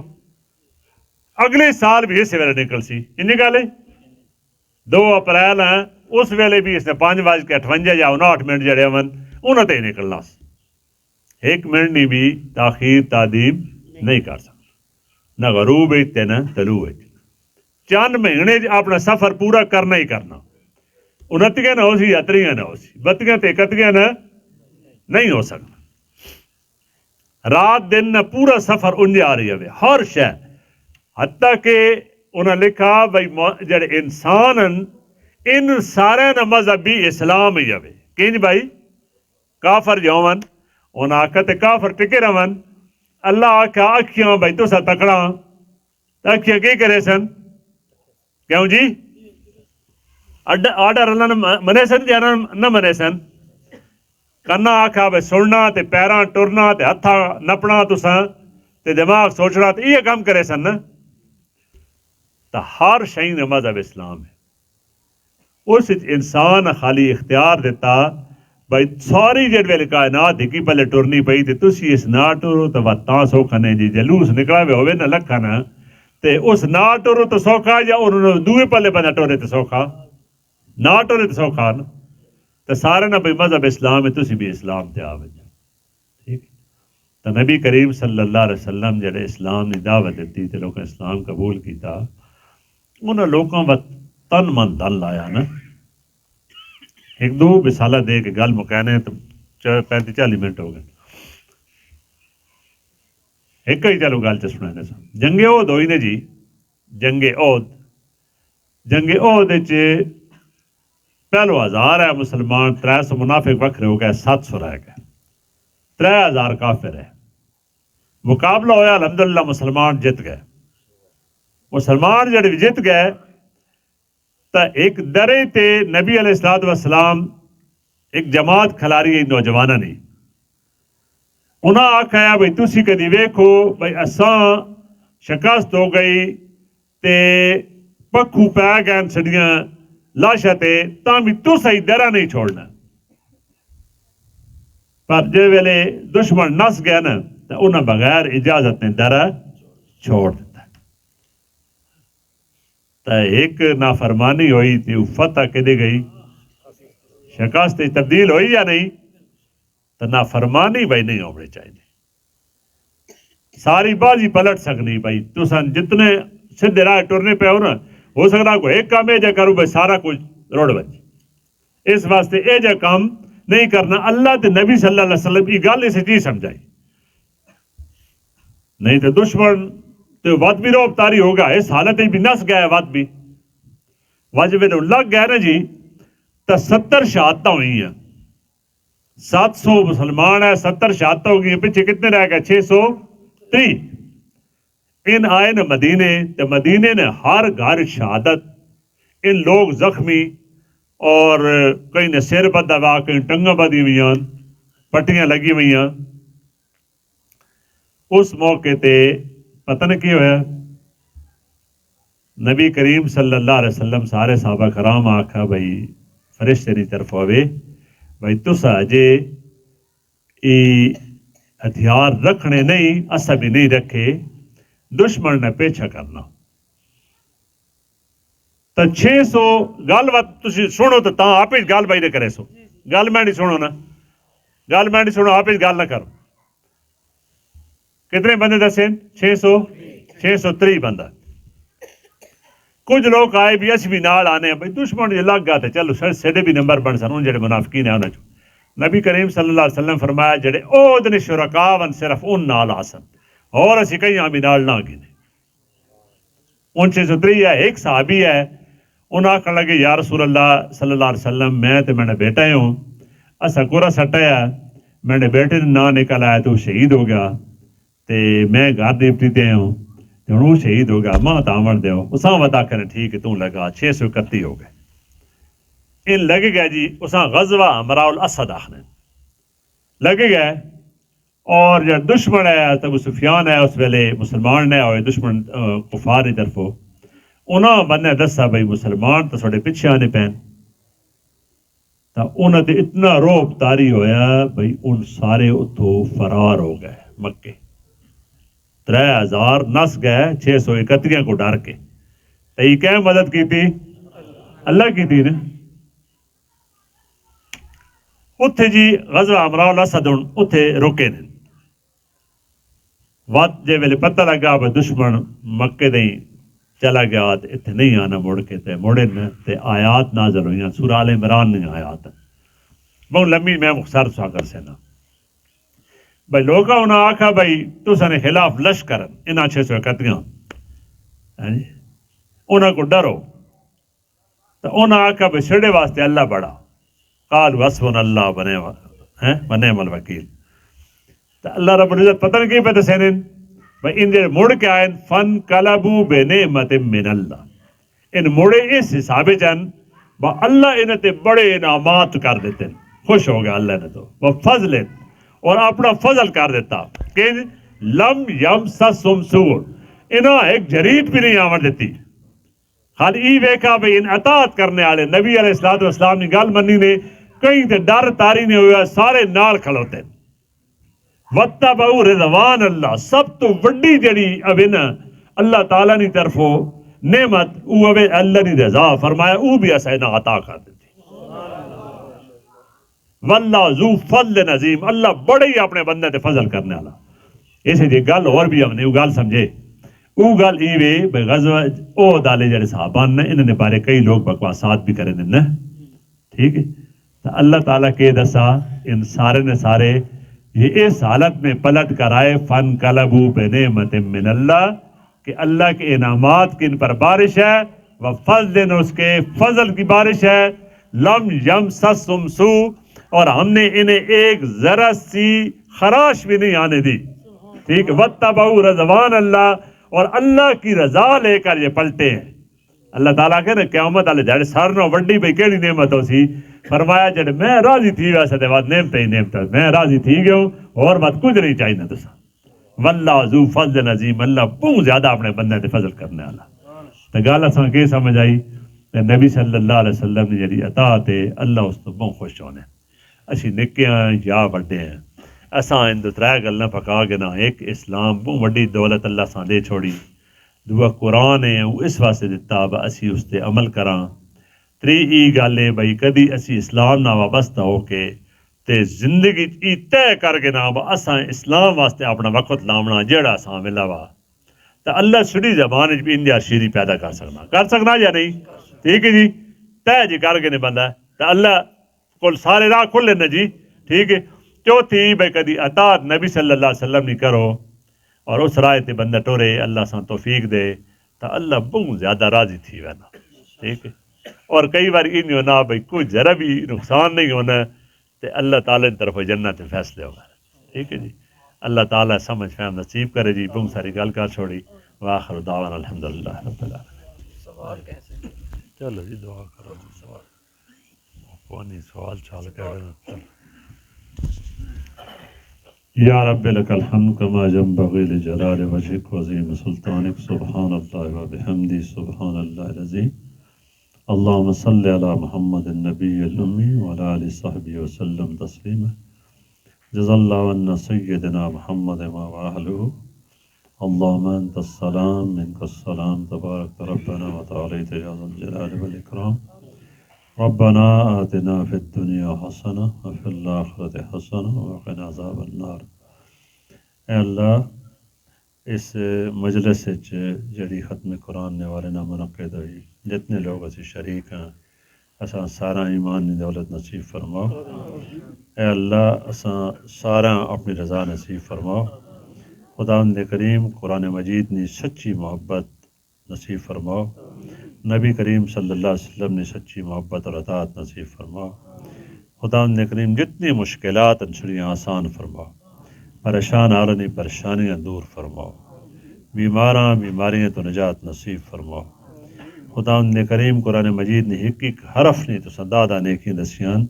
اگلے سال بھی اس ویلے نکل سی. انہیں گالے 2 اپریل ہیں اس ویلے بھی اس نے 5:58 یا 59 منٹ جڑے ہون انہوں تے نکلنا. 1 منٹ نہیں بھی تاخیر تعدیم نہیں کر سکتا, نہ غروب تے نہ طلوع. چند مہینے اپنا سفر پورا کرنا ہی کرنا. 29 نہ ہو سی 30 نہ ہو سی 32 تے 31 نہ نہیں ہو سکتا. رات دن نہ پورا سفر انجے آ رہی ہے ہر شے. حتیٰ کہ انہوں نے لکھا بھائی جڑے انسان ان سارے نہ مذہب بھی اسلام ہی ہے. کنج بھائی کافر جوان انہوں آکھا تے کافر ٹکے رہن. اللہ آکھا اکھیاں بھائی تو سا تکڑا اکھیاں کی کرے سن کیوں جی آڈر اللہ نے منے سن یا نہ منے سن. کنا آکھا بھائی سننا تے پیراں ٹرنا تے ہتھاں نپنا تساں تے دماغ سوچنا تے یہ کام کرے سن نا. تا ہر شئی نے مذہب اسلام ہے. اس انسان خالی اختیار دیتا بھائی ساری جڑ ویلے کائنات ہی کی پہلے ٹرنی پئی تے تسی اس نہ ٹرو تو بات تاں سوکھا نہیں جی جلوس نکلا ہوئے ہوئے نہ لکھا نا تے اس نہ ٹرو تو سوکھا یا انہوں دوئے پہلے بنا ٹورے تے سوکھا نہ ٹورے تے سوکھا نا. تو سارے نہ بھئی مذہب اسلام ہے تسی بھی اسلام تے آوے. ٹھیک تو نبی کریم صلی اللہ علیہ وسلم جڑے اسلام نے دعوت دیتی تے لوگوں اسلام قبول کیتا انہوں لوگوں وقت تن من دن لایا نا. ایک دو مثالہ دے کے گل مکانے تو 35-40 منٹ ہو گئے. ایک ہی چلو گل چ سنانے سا. جنگ عہد ہوئی نے جی, جنگ عہد پہلو 1000 ہے مسلمان, 300 منافق وکھرے ہو گئے, 700 رہ گئے, 3000 کافر ہے. مقابلہ ہویا الحمدللہ مسلمان جت گئے. مسلمان جڑے بھی جت گئے تا ایک درے تے نبی علیہ السلام ایک جماعت کھلاری نوجوانہ نہیں. انہاں آکھایا بھئی تسی کدی ویکھو بھئی اساں شکست ہو گئی تے پکھو پہ گئے سڑیاں لاشا تے تاں بھی تسا ہی درہ نہیں چھوڑنا. پر جے ویلے دشمن نس گیا نا تو انہاں بغیر اجازت نے درہ چھوڑ دیتا. تو ایک نافرمانی ہوئی تھی فتح کدے گئی شکست تبدیل ہوئی یا نہیں تو نافرمانی بھائی نہیں ہونے چاہیے ساری بازی پلٹ سکنی بھائی تسان جتنے سدھے راہ ٹرنے پہ ہو نا ہو سکتا کوئی ایک کام یہ کرو بھائی سارا کچھ روڑ بچ اس واسطے یہ جا کام نہیں کرنا اللہ تے نبی صلی اللہ علیہ وسلم کی گل اسے چیز سمجھائی نہیں تو دشمن تو وقت بھی روب تاری ہوگا اس حالت بھی نس گیا ہے وقت بھی واجب لگ گیا نا جی تو 70 شہادتیں ہوئی ہیں 700 مسلمان ہے 70 شہادتیں ہو گئی پیچھے کتنے رہ گئے 630 ان آئے نا مدینے تو مدینے نے ہر گھر شہادت ان لوگ زخمی اور کئی نے سر بدھا ہوا کئی ٹنگاں بدھی ہوئی ہیں پٹیاں لگی ہوئی ہیں اس موقع تے پتہ نہیں کی ہویا نبی کریم صلی اللہ علیہ وسلم سارے صحابہ کرام آکھا بھائی فرشتے دی طرف ہوئے بھائی تسا جے ای ہتھیار رکھنے نہیں اسا بھی نہیں رکھے دشمن نے پیچھا کرنا تو 600 گل بات تسی سنو تو تاں آپ گل بھائی نہ کرے سو گل میں نہیں سنو نا گل میں نہیں سنو آپ گل نہ کرو کتنے بندے دسیں 630 بندہ کچھ لوگ آئے بھی اس بھی نال آنے ہیں بھائی دشمن یہ لگ گیا تھے چلو سیدے بھی نمبر بن سن ان جڑے منافقین ہیں انہاں چوں نبی کریم صلی اللہ علیہ وسلم فرمایا جڑے اود نے شرکا ون صرف ان نال آسن اور اسی کئی بھی نال نہ گنے ان 630 ہے ایک صحابی ہے انہاں آکھن لگے یا رسول اللہ صلی اللہ علیہ وسلم میں تے میں نے بیٹا ہوں اسا کورا سٹیا میں نے بیٹے نے نہ نکل آیا تو شہید ہو گیا تے میں گھر ڈیوٹی تے ہوں تے ہن وہ شہید ہو گیا ماں تاون دیو اساں ودا کرن ٹھیک ہے تو لگا 631 ہو گئے ان لگے گیا جی اساں غزوہ امراء الاسد آخنے لگے گئے اور جب دشمن ہے ابو سفیان ہے اس ویلے مسلمان نے اور دشمن کفار کی طرفوں انہاں بندے دسا بھائی مسلمان تو تھوڑے پیچھے آنے پین تو انہاں تے اتنا روب تاری ہویا بھائی ان سارے اتھوں فرار ہو گئے مکے 3000 نس گئے 631 کو ڈر کے تو یہ کیا مدد کی تھی اللہ کی تھی نا اتھے جی غزوہ امراء الاسد اتھے روکے نے وقت جے ویلے پتہ لگا بھائی دشمن مکے دیں چلا گیا تے اتھے نہیں آنا مڑ کے تے مڑے نے تے آیات نازل ہوئی سورہ آل عمران نے آیات بہت لمبی میں مختصر سا کر سینا بھائی لوگاں انہاں آکھا بھائی تساں نے خلاف لشکر انہاں 631 انہاں کو ڈرو تو انہاں آکھا بھائی سڑے واسطے اللہ بڑا قالوا حسبنا اللہ ونعم الوکیل تو اللہ رب العزت پتہ نہیں کی پتہ سینن بھائی ان جے مڑ کے آئین فن قلبو بنعمت من اللہ ان مڑے اس حساب چن با اللہ انہیں تے بڑے انعامات کر دیتے خوش ہو گیا اللہ نے تو وہ فضل اور اپنا فضل کر دیتا کہ لم یمسسہم سوء انہاں ایک جریٹ بھی نہیں آور دیتی خالی ای ویکھا بھئی ان اطاعت کرنے والے نبی علیہ السلام نے گل منی نے کہیں تے ڈر تاری نہیں ہوا سارے نال کھلوتے وَاتَّبَعُوا رِضْوَانَ اللہ سب تو وڈی جڑی اب اللہ تعالیٰ نے طرفوں نعمت او اب اللہ نے رضا فرمایا او بھی اسے عطا کر دیتی واللہ ذو فضل عظیم اللہ بڑے ہی اپنے بندے تے فضل کرنے والا اسے جی گل اور بھی ہم نے وہ گل سمجھے وہ گل ای وے بھئی غزوہ او دالے جڑے صحابان نے انہوں نے بارے کئی لوگ بکواسات بھی کرے دن ٹھیک ہے تو اللہ تعالیٰ کے دسا ان سارے نے سارے یہ اس حالت میں پلٹ کر آئے فن قلبو بنعمت من اللہ کہ اللہ کے انعامات کی ان پر بارش ہے وفضل اس کے فضل کی بارش ہے لم یمسسہم سوء اور ہم نے انہیں ایک ذرا سی خراش بھی نہیں آنے دی ٹھیک واتبعوا رضوان اللہ اور اللہ کی رضا لے کر یہ پلٹے ہیں اللہ تعالیٰ کہ نا قیامت والے جڑے سارنوں وڈی بھئی کیڑی نعمت ہو سی فرمایا جڑے میں راضی تھی ویسے دے بعد نعمت ہی نعمت میں راضی تھی گیا ہوں اور بات کچھ نہیں چاہیے نہ تسا واللہ ذو فضل عظیم اللہ بہت زیادہ اپنے بندے تے فضل کرنے والا تو گل اساں کی سمجھ آئی نبی صلی اللہ علیہ وسلم نے جڑی اطاعت ہے اللہ اس تو بہت خوش ہونے اسی نکیاں یا بڑے ہیں اساں ان دو ترے گلاں پکا کے نا ایک اسلام بہت وڈی دولت اللہ سان دے چھوڑی دعا قرآن ہے وہ اس واسطے دتا با اسی اس تے عمل کراں تری ای گل ہے بھائی کدی اسی اسلام نہ وابستہ ہو کے تے زندگی ای طے کر کے نہ اساں اسلام واسطے اپنا وقت لاونا جیڑا اساں ملا وا تو اللہ سڑی زبان بھی اندیا شیری پیدا کر سکنا یا نہیں ٹھیک ہے جی طے جی کر کے نہیں بندہ تو اللہ کو سارے راہ کھلے نا جی ٹھیک ہے چوتھی بھائی کدی اطاعت نبی صلی اللہ علیہ وسلم نہیں کرو اور اس رائے تے بندہ ٹورے اللہ سان توفیق دے تو اللہ بہت زیادہ راضی تھی وینا ٹھیک ہے اور کئی بار یہ نہیں ہونا بھائی کوئی ذرا بھی نقصان نہیں ہونا تو اللہ تعالیٰ کی طرف جنت فیصلے ہوگا ٹھیک ہے جی اللہ تعالیٰ سمجھ فہم نصیب کرے جی بہت ساری گل کر چھوڑی وآخر دعوانا الحمدللہ رب العالمین چلو جی دعا کرو سوال چال کر یا رب لک الحمد کما ينبغي لجلال وجهك وعظیم سلطانك سبحان اللہ وبحمدہ سبحان اللہ العظیم اللهم صل على محمد النبی الأمی وعلى آلہ صحبہ وسلم تسلیما جزا اللہ عنا سیدنا محمد وآلہ اللهم انت السلام منك السلام تبارك ربنا وتعاليت يا ذا الجلال والإكرام ربنا آتنا في الدنيا حسنة وفي الآخرة حسنة وقنا عذاب النار اے اللہ اس مجلس جڑی ختم قرآن نے والے نہ منعقد ہوئی جتنے لوگ اسی شریک ہیں اساں سارا ایمان دی دولت نصیب فرماؤ اے اللہ اساں سارا اپنی رضا نصیب فرماؤ خداوند کریم قرآن مجید نے سچی محبت نصیب فرماؤ نبی کریم صلی اللہ علیہ وسلم نے سچی محبت اور اطاعت نصیب فرماؤ خداوند کریم جتنی مشکلات انچڑیاں آسان فرماؤ پریشان عالمی پریشانیاں دور فرماؤ بیماریاں تو نجات نصیب فرماؤ خداوند کریم قرآن مجید نے ایک حرف نہیں تو سدادہ نیکی دسیان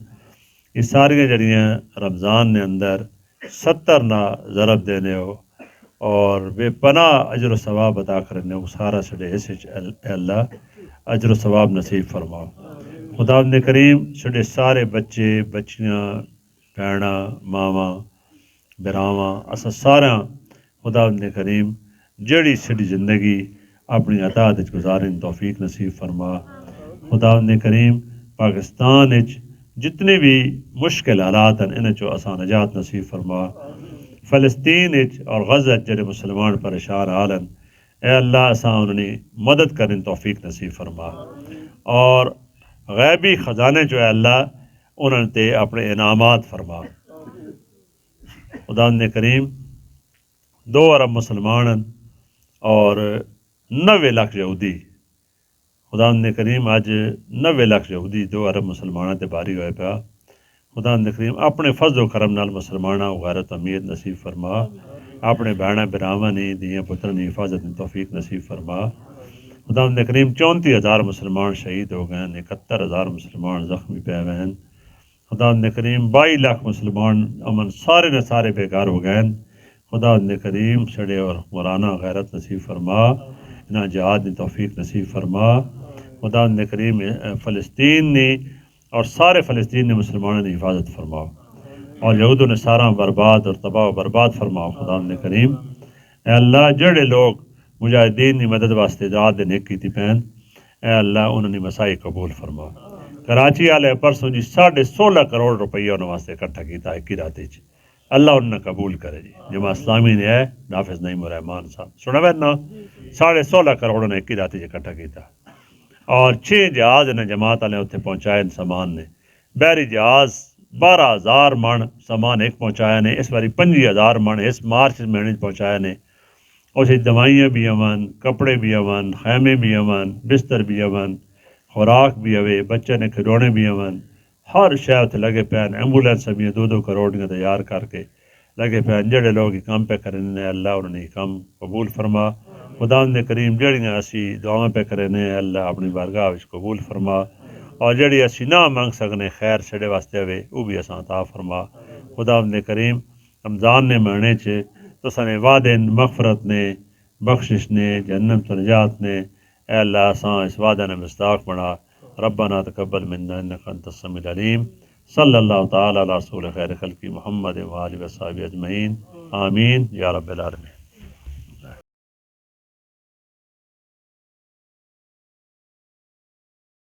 یہ ساریاں جڑیاں رمضان نے اندر 70 نہ ضرب دینے ہو اور بے پناہ اجر و ثواب عطا کرنے وہ سارا سڑے ایسے اے اللہ اجر و ثواب نصیب فرماؤ خداوند کریم سڑے سارے بچے بچیاں بھیڑا ماواں براواں اسا سارا خداوند کریم جڑی سڑی زندگی اپنی اطاعت گزارن توفیق نصیب فرما خداوند کریم پاکستان جتنے بھی مشکل حالات ہیں انہیں چو اسا نجات نصیب فرما فلسطین اور غزہ جڑے مسلمان پریشان حالن اے اللہ اساں انہیں مدد کرن توفیق نصیب فرما اور غیبی خزانے جو اے اللہ انہوں تے اپنے انعامات فرما خداوند کریم 2 ارب مسلمان اور 90 لاکھ یہودی خداوند کریم اج 90 لاکھ یہودی 2 ارب مسلمانوں تے باری ہوئے پیا خداوند کریم اپنے فضل و کرم نال مسلمانوں غیرت امید نصیب فرما اپنے بہناں براواں نے دیاں پتراں دی حفاظت توفیق نصیب فرما خداوند کریم 34,000 مسلمان شہید ہو گئے 71,000 مسلمان زخمی پے ہوئے ہیں خداوند کریم 22 لاکھ مسلمان امن سارے نے سارے بیکار ہو گئے خداوند کریم چھڑے اور مولانا غیرت نصیب فرما انہاں جہاد دی توفیق نصیب فرما خداوند کریم فلسطین نے اور سارے فلسطین نے مسلمانوں کی حفاظت فرماؤ اور یہود و نصارہ برباد اور تباہ و برباد فرماؤ خداوند کریم اے اللہ جڑے لوگ مجاہدین کی مدد واسطے ذات دے نیک کیتی پین اے اللہ انہوں نے مسائی قبول فرما کراچی والے پرسوں جی 16.5 کروڑ روپیہ انہوں واسطے اکٹھا کیتا ہے کی رات اللہ انہوں نے قبول کرے جی جمع اسلامی نے ہے نافذ نعیم الرحمان صاحب سنا میں نا 16.5 کروڑ نے کی رات اکٹھا کیتا اور 6 جہاز نے جماعت والے اتنے پہنچائے سامان نے بحری جہاز 12,000 من سامان ایک پہنچایا نے اس باری 25,000 من اس مارچ مہینے پہنچایا نے اسے دوائیاں بھی امن کپڑے بھی امن خیمے بھی امن بستر بھی امن خوراک بھی ہوئے بچے نے کھلونے بھی امن ہر شے اتنے لگے پین ایمبولینس بھی 2 کروڑیاں تیار کر کے لگے پین جڑے لوگ کام پہ کرنے اللہ انہوں نے کام قبول فرما خداوند کریم جڑیاں اسی دعاواں پہ کرنے اللہ اپنی بارگاہ وچ قبول فرما اور جڑی اسی نہ مانگ سکنے خیر سڑے واسطے ہوئے وہ بھی اساں عطا فرما خداوند کریم رمضان نے مہینے چ تو سنے وعدے مغفرت نے بخشش نے جنت و نجات نے اے اللہ اساں اس وعدے نے مصداق بنا ربنا تقبل منا انک انت السمیع العلیم صلی اللہ تعالی علی رسول خیر خلق محمد و آلہ و صحبہ اجمعین آمین یا رب العالمین